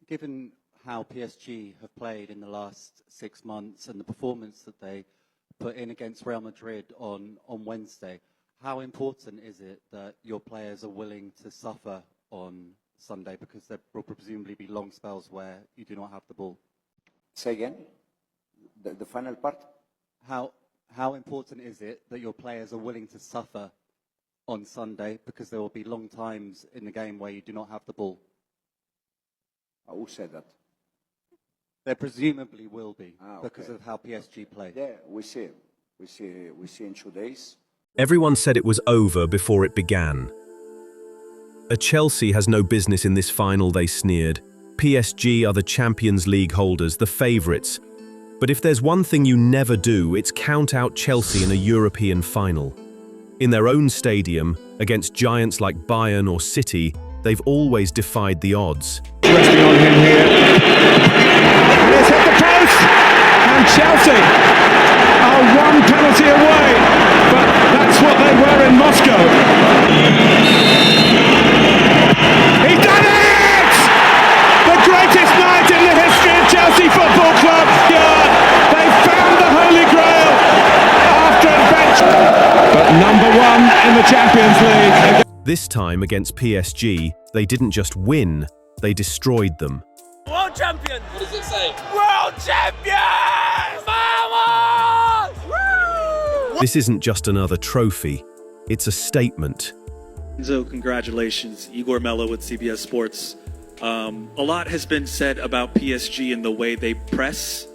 Given how PSG have played in the last 6 months and the performance that they put in against Real Madrid on Wednesday, how important is it that your players are willing to suffer on Sunday, because there will presumably be long spells where you do not have the ball? Say again, the final part? How important is it that your players are willing to suffer on Sunday, because there will be long times in the game where you do not have the ball? Who said that? There presumably will be, okay. because of how PSG play. Yeah, we see. We see in 2 days. Everyone said it was over before it began. Chelsea has no business in this final, they sneered. PSG are the Champions League holders, the favourites. But if there's one thing you never do, it's count out Chelsea in a European final. In their own stadium, against giants like Bayern or City, they've always defied the odds. Resting on him here. He's hit the post! And Chelsea are one penalty away. But that's what they were in Moscow. He's done it! The greatest night in the history of Chelsea Football Club. Yeah, they found the Holy Grail after adventure. But #1 in the Champions League. This time against PSG, they didn't just win, they destroyed them. World champion! What does it say? World champion! Vamos! Woo! This isn't just another trophy, it's a statement. So congratulations, Igor Mello with CBS Sports. A lot has been said about PSG and the way they press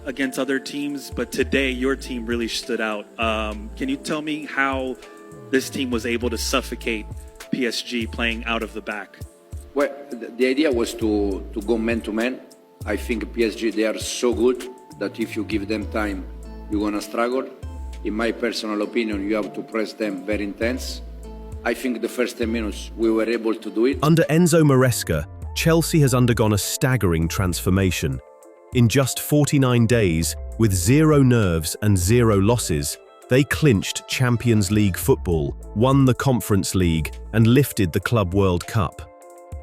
against other teams, but today your team really stood out. Can you tell me how this team was able to suffocate PSG playing out of the back? Well, the idea was to go man-to-man. I think PSG, they are so good that if you give them time, you're going to struggle. In my personal opinion, you have to press them very intense. I think the first 10 minutes, we were able to do it. Under Enzo Maresca, Chelsea has undergone a staggering transformation. In just 49 days, with 0 nerves and 0 losses, they clinched Champions League football, won the Conference League, and lifted the Club World Cup.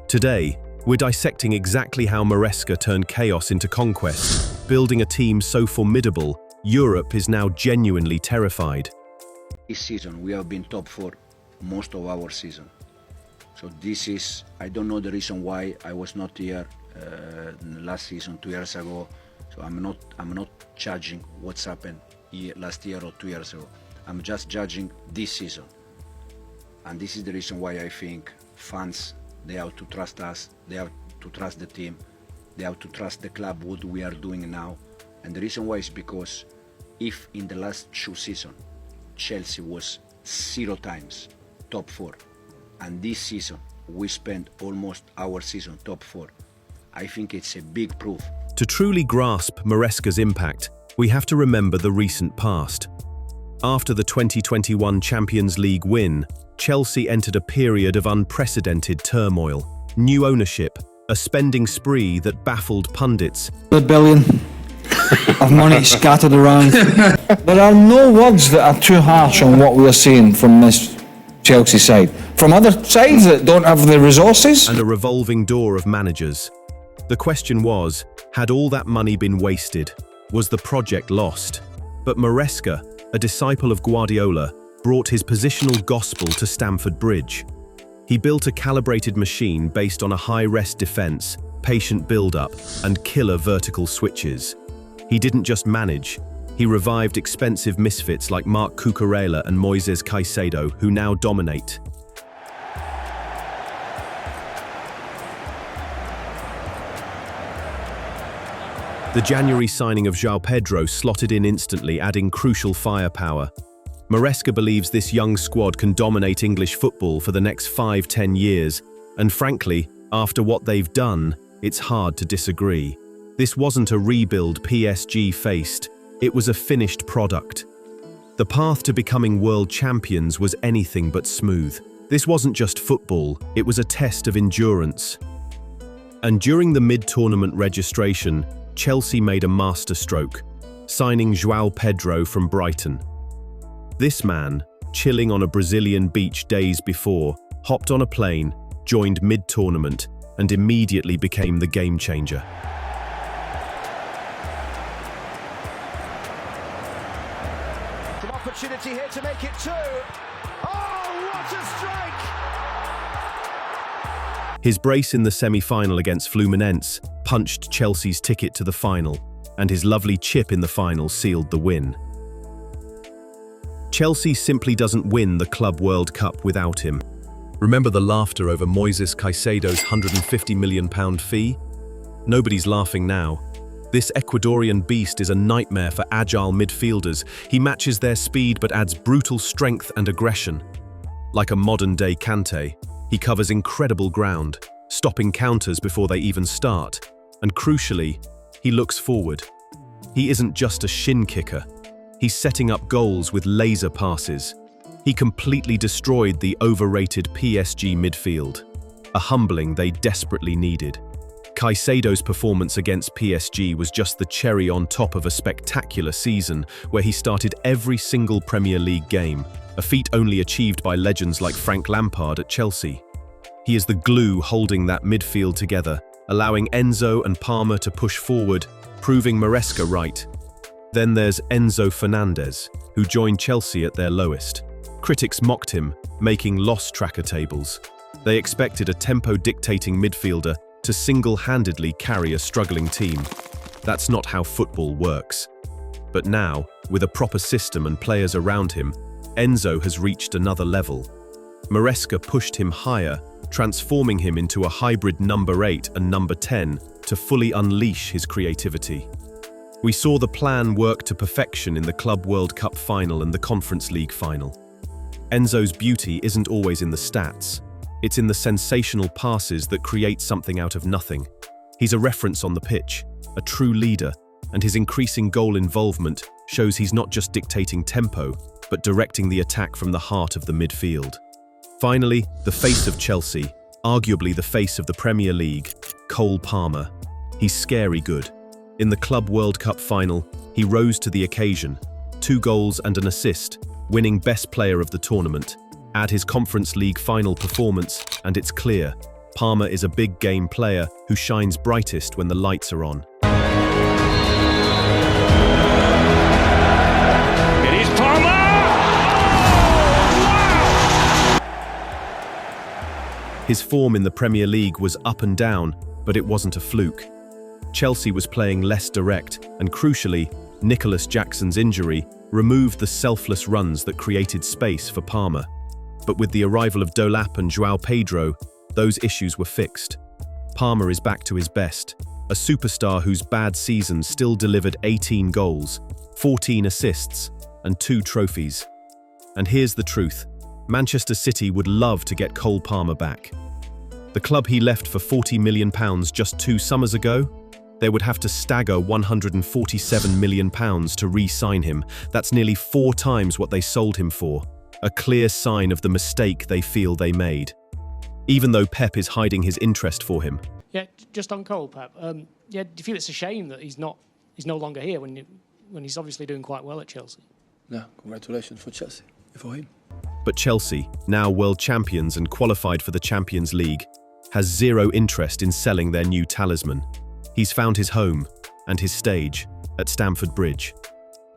Today, we're dissecting exactly how Maresca turned chaos into conquest, building a team so formidable, Europe is now genuinely terrified. This season, we have been top 4 most of our season. So this is, I don't know the reason why I was not here last season, 2 years ago. So I'm not judging what's happened last year or 2 years ago. I'm just judging this season. And this is the reason why I think fans, they have to trust us, they have to trust the team, they have to trust the club, what we are doing now. And the reason why is because if in the last 2 seasons, Chelsea was 0 times top 4, and this season we spent almost our season top 4, I think it's a big proof. To truly grasp Maresca's impact, we have to remember the recent past. After the 2021 Champions League win, Chelsea entered a period of unprecedented turmoil. New ownership, a spending spree that baffled pundits. $1 billion of money scattered around. There are no words that are too harsh on what we are seeing from this Chelsea side. From other sides that don't have the resources. And a revolving door of managers. The question was, had all that money been wasted? Was the project lost? But Maresca, a disciple of Guardiola, brought his positional gospel to Stamford Bridge. He built a calibrated machine based on a high-rest defense, patient build-up, and killer vertical switches. He didn't just manage, he revived expensive misfits like Marc Cucurella and Moises Caicedo, who now dominate. The January signing of João Pedro slotted in instantly, adding crucial firepower. Maresca believes this young squad can dominate English football for the next 5-10 years, and frankly, after what they've done, it's hard to disagree. This wasn't a rebuild PSG faced, it was a finished product. The path to becoming world champions was anything but smooth. This wasn't just football, it was a test of endurance. And during the mid-tournament registration, Chelsea made a masterstroke, signing João Pedro from Brighton. This man, chilling on a Brazilian beach days before, hopped on a plane, joined mid-tournament, and immediately became the game changer. An opportunity here to make it 2. Oh, what a strike! His brace in the semi-final against Fluminense punched Chelsea's ticket to the final, and his lovely chip in the final sealed the win. Chelsea simply doesn't win the Club World Cup without him. Remember the laughter over Moises Caicedo's £150 million fee? Nobody's laughing now. This Ecuadorian beast is a nightmare for agile midfielders. He matches their speed but adds brutal strength and aggression. Like a modern-day Kante, he covers incredible ground, stopping counters before they even start. And crucially, he looks forward. He isn't just a shin kicker. He's setting up goals with laser passes. He completely destroyed the overrated PSG midfield, a humbling they desperately needed. Caicedo's performance against PSG was just the cherry on top of a spectacular season where he started every single Premier League game, a feat only achieved by legends like Frank Lampard at Chelsea. He is the glue holding that midfield together, allowing Enzo and Palmer to push forward, proving Maresca right. Then there's Enzo Fernandez, who joined Chelsea at their lowest. Critics mocked him, making loss tracker tables. They expected a tempo-dictating midfielder to single-handedly carry a struggling team. That's not how football works. But now, with a proper system and players around him, Enzo has reached another level. Maresca pushed him higher, transforming him into a hybrid number 8 and number 10 to fully unleash his creativity. We saw the plan work to perfection in the Club World Cup final and the Conference League final. Enzo's beauty isn't always in the stats. It's in the sensational passes that create something out of nothing. He's a reference on the pitch, a true leader, and his increasing goal involvement shows he's not just dictating tempo, but directing the attack from the heart of the midfield. Finally, the face of Chelsea, arguably the face of the Premier League, Cole Palmer. He's scary good. In the Club World Cup final, he rose to the occasion, 2 goals and an assist, winning best player of the tournament. Add his Conference League final performance, and it's clear, Palmer is a big game player who shines brightest when the lights are on. It is Palmer! His form in the Premier League was up and down, but it wasn't a fluke. Chelsea was playing less direct, and crucially, Nicholas Jackson's injury removed the selfless runs that created space for Palmer. But with the arrival of Dolap and João Pedro, those issues were fixed. Palmer is back to his best, a superstar whose bad season still delivered 18 goals, 14 assists, and 2 trophies. And here's the truth. Manchester City would love to get Cole Palmer back. The club he left for £40 million just 2 summers ago? They would have to stagger £147 million to re-sign him. That's nearly 4 times what they sold him for. A clear sign of the mistake they feel they made. Even though Pep is hiding his interest for him. Yeah, just on Cole, Pep. Do you feel it's a shame that he's no longer here when he's obviously doing quite well at Chelsea? No, congratulations for Chelsea, for him. But Chelsea, now world champions and qualified for the Champions League, has zero interest in selling their new talisman. He's found his home and his stage at Stamford Bridge.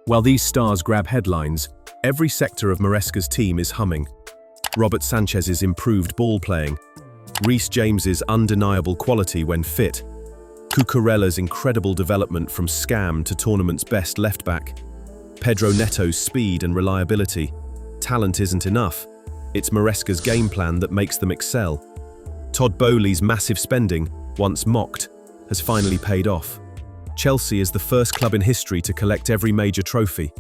While these stars grab headlines, every sector of Maresca's team is humming. Robert Sanchez's improved ball playing, Reece James's undeniable quality when fit, Cucurella's incredible development from scam to tournament's best left-back, Pedro Neto's speed and reliability. Talent isn't enough. It's Maresca's game plan that makes them excel. Todd Boehly's massive spending, once mocked, has finally paid off. Chelsea is the first club in history to collect every major trophy.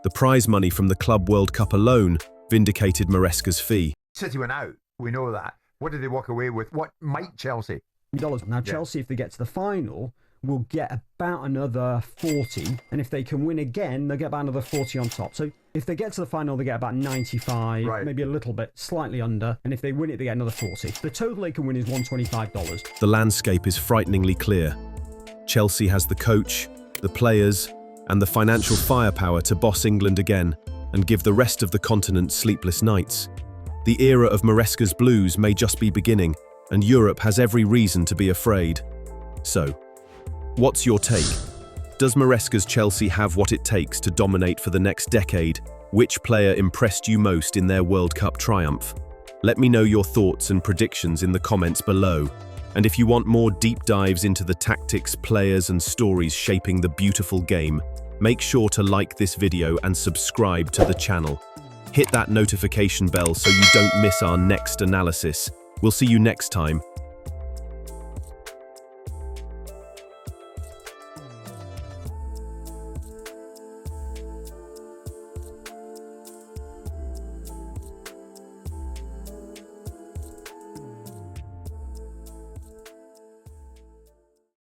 The prize money from the Club World Cup alone vindicated Maresca's fee. City went out, we know that. What did they walk away with? What might Chelsea? $. Now, Chelsea, if they get to the final, will get about another 40, and if they can win again, they'll get about another 40 on top. So if they get to the final, they get about 95, right, maybe a little bit, slightly under, and if they win it, they get another 40. The total they can win is $125. The landscape is frighteningly clear. Chelsea has the coach, the players, and the financial firepower to boss England again and give the rest of the continent sleepless nights. The era of Maresca's Blues may just be beginning, and Europe has every reason to be afraid. So, what's your take? Does Maresca's Chelsea have what it takes to dominate for the next decade? Which player impressed you most in their World Cup triumph? Let me know your thoughts and predictions in the comments below. And if you want more deep dives into the tactics, players and stories shaping the beautiful game, make sure to like this video and subscribe to the channel. Hit that notification bell so you don't miss our next analysis. We'll see you next time.